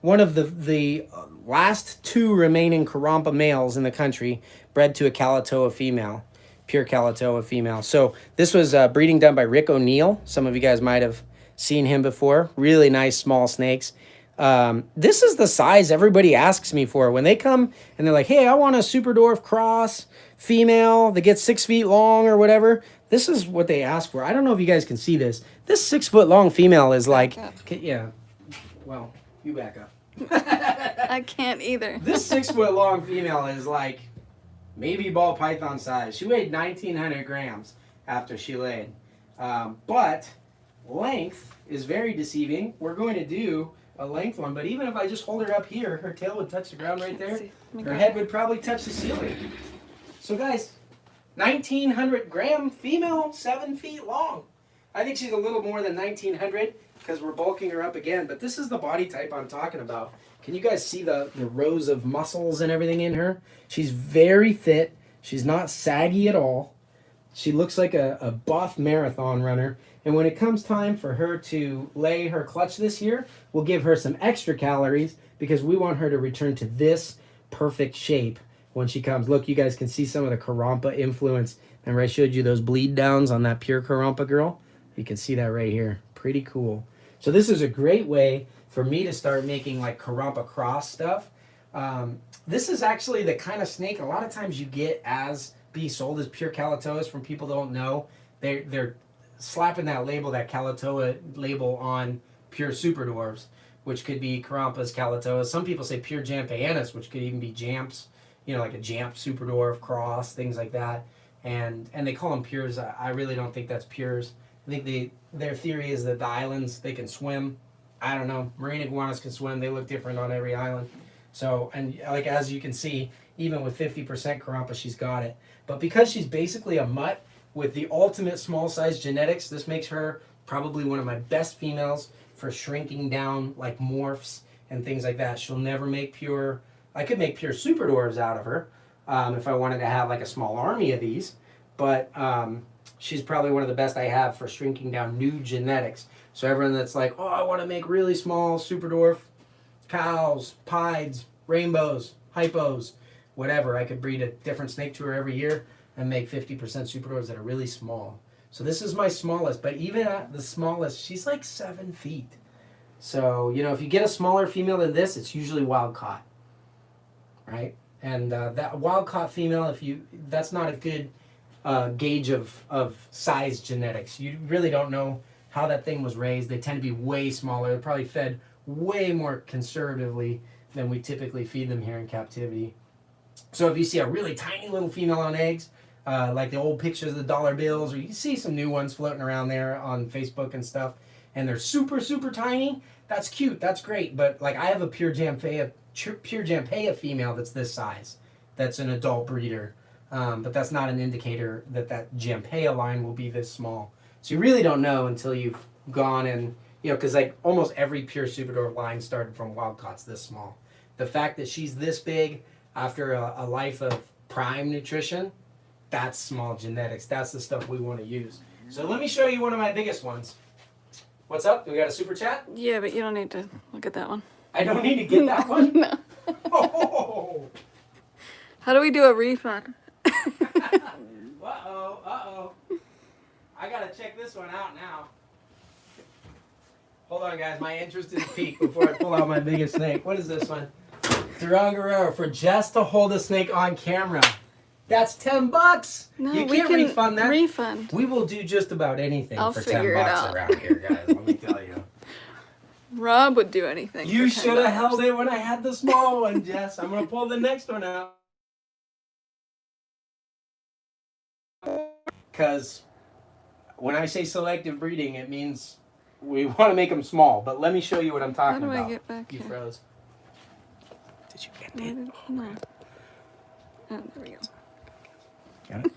one of the last 2 remaining Karompa males in the country, bred to a Kalatoa female, pure Kalatoa female. So this was breeding done by Rick O'Neill. Some of you guys might have seen him before. Really nice small snakes. This is the size everybody asks me for when they come and they're like, hey, I want a super dwarf cross female that gets 6 feet long or whatever. This is what they ask for. I don't know if you guys can see this. This 6 foot long female is like, yeah, well, you back up. I can't either. This 6 foot long female is like maybe ball python size. She weighed 1,900 grams after she laid. But length is very deceiving. We're going to do a length one, but even if I just hold her up here, her tail would touch the ground right there. Her head would probably touch the ceiling. So guys, 1,900 gram female, 7 feet long. I think she's a little more than 1,900 because we're bulking her up again, but this is the body type I'm talking about. Can you guys see the rows of muscles and everything in her? She's very fit. She's not saggy at all. She looks like a buff marathon runner. And when it comes time for her to lay her clutch this year, we'll give her some extra calories because we want her to return to this perfect shape when she comes. Look, you guys can see some of the Karompa influence. Remember I showed you those bleed downs on that pure Karompa girl? You can see that right here. Pretty cool. So this is a great way for me to start making like Karompa cross stuff. This is actually the kind of snake a lot of times you get be sold as pure Kalatoas from people that don't know. They're slapping that label, that Kalatoa label on pure super dwarfs, which could be Karompas, Kalatoas. Some people say pure Jampayanus, which could even be Jamps, like a Jamp super dwarf cross, things like that. And they call them pures. I really don't think that's pures. I think their theory is that the islands, they can swim. I don't know. Marine iguanas can swim. They look different on every island. So, and like as you can see, even with 50% Karompa, she's got it. But because she's basically a mutt with the ultimate small size genetics, this makes her probably one of my best females for shrinking down, like morphs and things like that. She'll never make pure. I could make pure super dwarves out of her if I wanted to have like a small army of these, but she's probably one of the best I have for shrinking down new genetics. So everyone that's like, oh, I want to make really small super dwarf cows, pieds, rainbows, hypos, whatever. I could breed a different snake to her every year and make 50% super dwarves that are really small. So this is my smallest, but even at the smallest, she's like 7 feet. So, you know, if you get a smaller female than this, it's usually wild caught, right? And that wild caught female, that's not a good gauge of size genetics. You really don't know how that thing was raised. They tend to be way smaller. They're probably fed way more conservatively than we typically feed them here in captivity. So if you see a really tiny little female on eggs, like the old pictures of the dollar bills, or you see some new ones floating around there on Facebook and stuff, and they're super, super tiny, that's cute, that's great. But like I have a pure Jampea female that's this size, that's an adult breeder. But that's not an indicator that that Jampea line will be this small. So you really don't know until you've gone and, you know, because like almost every pure super dwarf line started from wild caughts this small. The fact that she's this big after a life of prime nutrition, that's small genetics. That's the stuff we want to use. So let me show you one of my biggest ones. What's up? We got a super chat? Yeah, but you don't need to look at that one. I don't need to get that one? No. Oh. How do we do a refund? Uh-oh. I gotta check this one out now. Hold on, guys. My interest is peaked before I pull out my biggest snake. What is this one? Durango for just to hold a snake on camera. That's $10. No, you we can't can refund that. Refund. We will do just about anything I'll for figure $10 it out. around here, guys. Let me tell you. Rob would do anything. You for should have $10. held it when I had the small one, Jess. I'm gonna pull the next one out. Because when I say selective breeding, it means we want to make them small. But let me show you what I'm talking about. How do I get back You here? froze. Did you get it? No. Oh, there we go. Got it?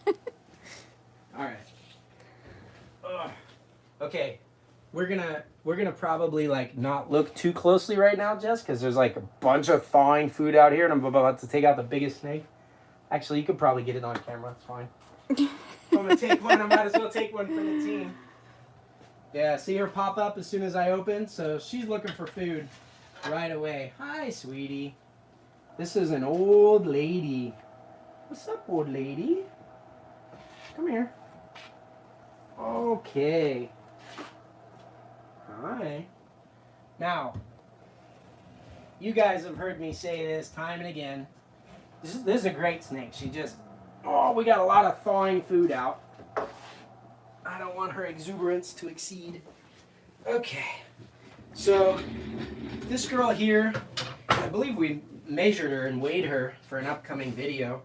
All right. Ugh. Okay. We're gonna probably like not look too closely right now, Jess, because there's like a bunch of thawing food out here, and I'm about to take out the biggest snake. Actually, you could probably get it on camera. It's fine. I'm gonna take one. I might as well take one for the team. Yeah, see her pop up as soon as I open. So she's looking for food right away. Hi, sweetie. This is an old lady. What's up, old lady? Come here. Okay. Hi. Now, you guys have heard me say this time and again. This is a great snake. She just, we got a lot of thawing food out. I don't want her exuberance to exceed. Okay. So, this girl here, I believe we measured her and weighed her for an upcoming video.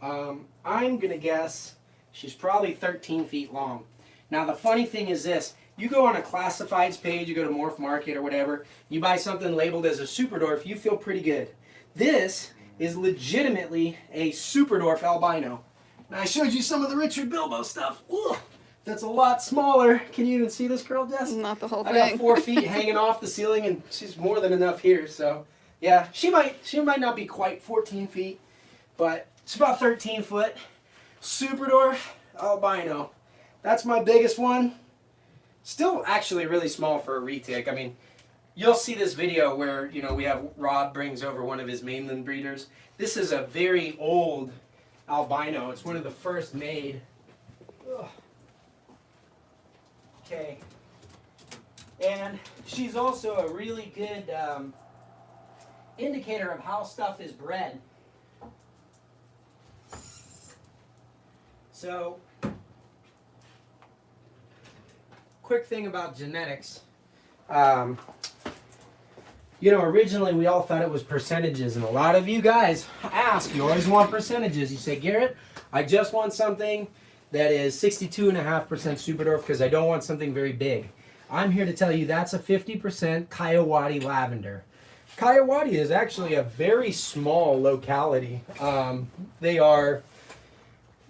I'm going to guess she's probably 13 feet long. Now, the funny thing is this. You go on a classifieds page, you go to Morph Market or whatever, you buy something labeled as a super dwarf, you feel pretty good. This is legitimately a super dwarf albino. Now, I showed you some of the Richard Bilbo stuff. Ugh, that's a lot smaller. Can you even see this girl, Jess? Not the whole I thing. got 4 feet hanging off the ceiling, and she's more than enough here. So, yeah, she might not be quite 14 feet, but it's about 13 foot. Super dwarf albino. That's my biggest one. Still actually really small for a retic. I mean, you'll see this video where, you know, we have Rob brings over one of his mainland breeders. This is a very old albino. It's one of the first made. Ugh. Okay. And she's also a really good indicator of how stuff is bred. So, quick thing about genetics. You know, originally we all thought it was percentages, and a lot of you guys ask, you always want percentages. You say, Garrett, I just want something that is 62.5% super dwarf because I don't want something very big. I'm here to tell you that's a 50% Coyote lavender. Coyote is actually a very small locality. They are,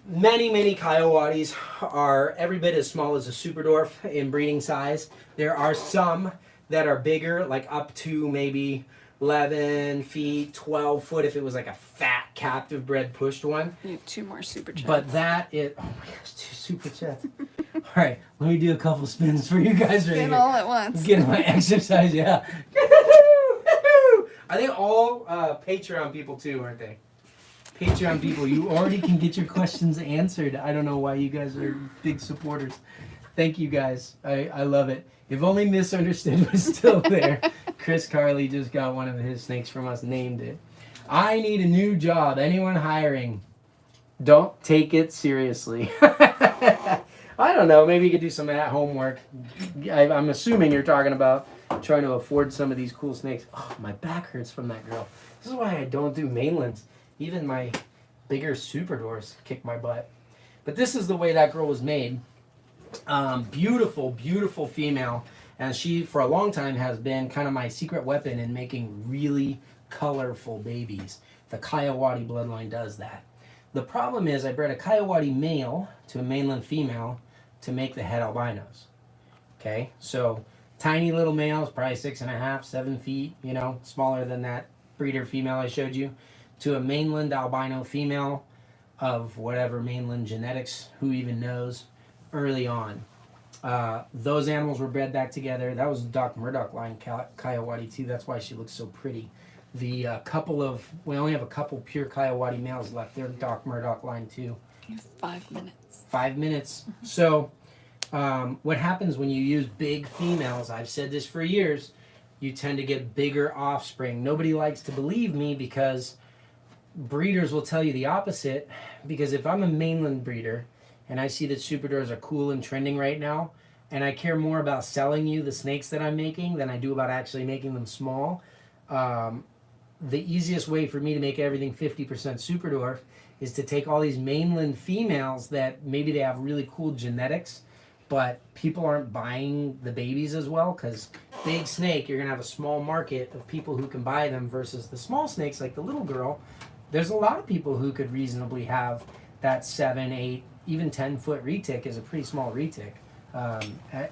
many Coyotes are every bit as small as a super dwarf in breeding size. There are some that are bigger, like up to maybe 11 feet, 12 foot if it was like a fat captive bred pushed one. You have 2 more super chats. But that is, oh my gosh, 2 super chats. All right, let me do a couple spins for you guys right Spin here. all at once. Getting my exercise, yeah. Are they all Patreon people too, aren't they? Patreon people, you already can get your questions answered. I don't know why you guys are big supporters. Thank you guys. I love it. If only Misunderstood was still there. Chris Carley just got one of his snakes from us, named it. I need a new job. Anyone hiring? Don't take it seriously. I don't know. Maybe you could do some at-home work. I'm assuming you're talking about trying to afford some of these cool snakes. Oh, my back hurts from that girl. This is why I don't do mainlands. Even my bigger super doors kick my butt. But this is the way that girl was made. Beautiful, beautiful female. And she, for a long time, has been kind of my secret weapon in making really colorful babies. The Kiawati bloodline does that. The problem is I bred a Kiawati male to a mainland female to make the het albinos. Okay, so tiny little males, probably 6.5, 7 feet, you know, smaller than that breeder female I showed you, to a mainland albino female of whatever mainland genetics, who even knows, early on. Those animals were bred back together. That was Doc Murdoch line Kiawati too. That's why she looks so pretty. The we only have a couple pure Kiawati males left. They're Doc Murdoch line too. You have 5 minutes. 5 minutes. So what happens when you use big females, I've said this for years, you tend to get bigger offspring. Nobody likes to believe me because breeders will tell you the opposite. Because if I'm a mainland breeder and I see that superdors are cool and trending right now, and I care more about selling you the snakes that I'm making than I do about actually making them small, the easiest way for me to make everything 50% superdwarf is to take all these mainland females that maybe they have really cool genetics, but people aren't buying the babies as well, because big snake, you're going to have a small market of people who can buy them versus the small snakes like the little girl. There's a lot of people who could reasonably have that 7, 8, even 10 foot retic is a pretty small retic.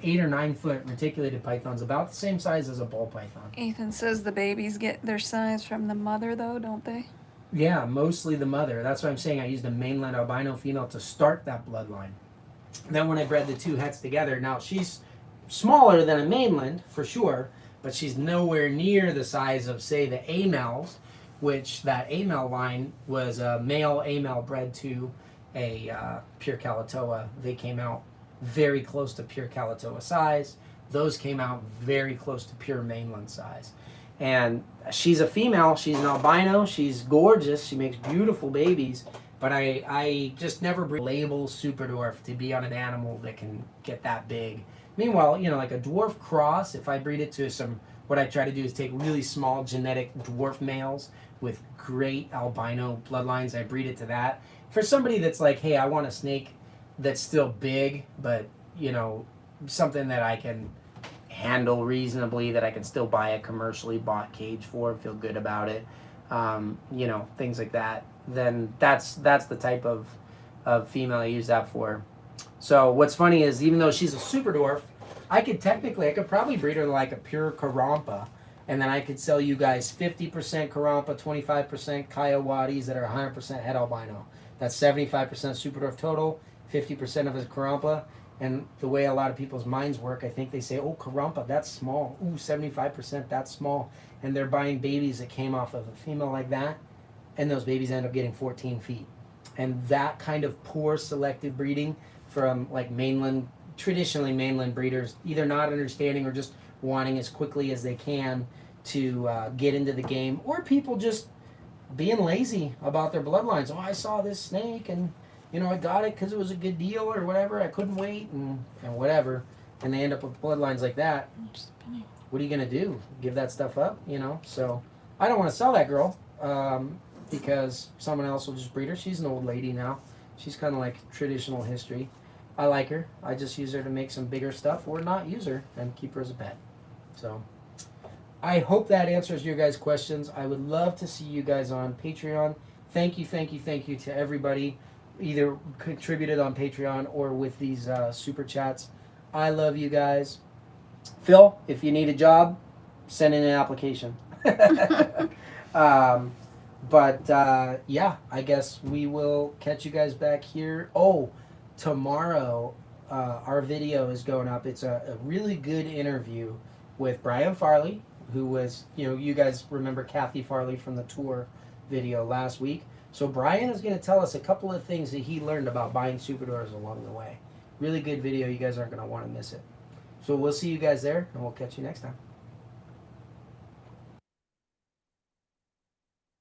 8 or 9 foot reticulated python's about the same size as a ball python. Ethan says the babies get their size from the mother, though, don't they? Yeah, mostly the mother. That's what I'm saying. I used a mainland albino female to start that bloodline. Then when I bred the 2 hets together, now she's smaller than a mainland for sure, but she's nowhere near the size of, say, the A-males, which that A-male line was a male A-male bred to a pure Kalatoa. They came out very close to pure Kalatoa size. Those came out very close to pure mainland size. And she's a female, she's an albino, she's gorgeous, she makes beautiful babies, but I just never label super dwarf to be on an animal that can get that big. Meanwhile, you know, like a dwarf cross, if I breed it to some, what I try to do is take really small genetic dwarf males with great albino bloodlines, I breed it to that. For somebody that's like, hey, I want a snake that's still big, but, you know, something that I can handle reasonably, that I can still buy a commercially bought cage for and feel good about it, you know, things like that, then that's the type of female I use that for. So what's funny is, even though she's a super dwarf, I could probably breed her like a pure Karampa, and then I could sell you guys 50% Karampa, 25% Kiawatis that are 100% het albino. That's 75% super dwarf total, 50% of his Karampa. And the way a lot of people's minds work, I think they say, oh, Karampa, that's small. Ooh, 75%, that's small. And they're buying babies that came off of a female like that, and those babies end up getting 14 feet. And that kind of poor selective breeding from like traditionally mainland breeders, either not understanding or just wanting as quickly as they can to get into the game, or people just being lazy about their bloodlines. Oh, I saw this snake and, you know, I got it because it was a good deal or whatever. I couldn't wait and whatever. And they end up with bloodlines like that. What are you going to do? Give that stuff up, you know? So I don't want to sell that girl because someone else will just breed her. She's an old lady now. She's kind of like traditional history. I like her. I just use her to make some bigger stuff, or not use her and keep her as a pet. So I hope that answers your guys' questions. I would love to see you guys on Patreon. Thank you to everybody either contributed on Patreon or with these super chats. I love you guys. Phil, if you need a job, send in an application. Yeah, I guess we will catch you guys back here. Oh, tomorrow our video is going up. It's a really good interview with Brian Farley, who was, you guys remember Kathy Farley from the tour video last week. So Brian is going to tell us a couple of things that he learned about buying Superdors along the way. Really good video. You guys aren't going to want to miss it. So we'll see you guys there, and we'll catch you next time.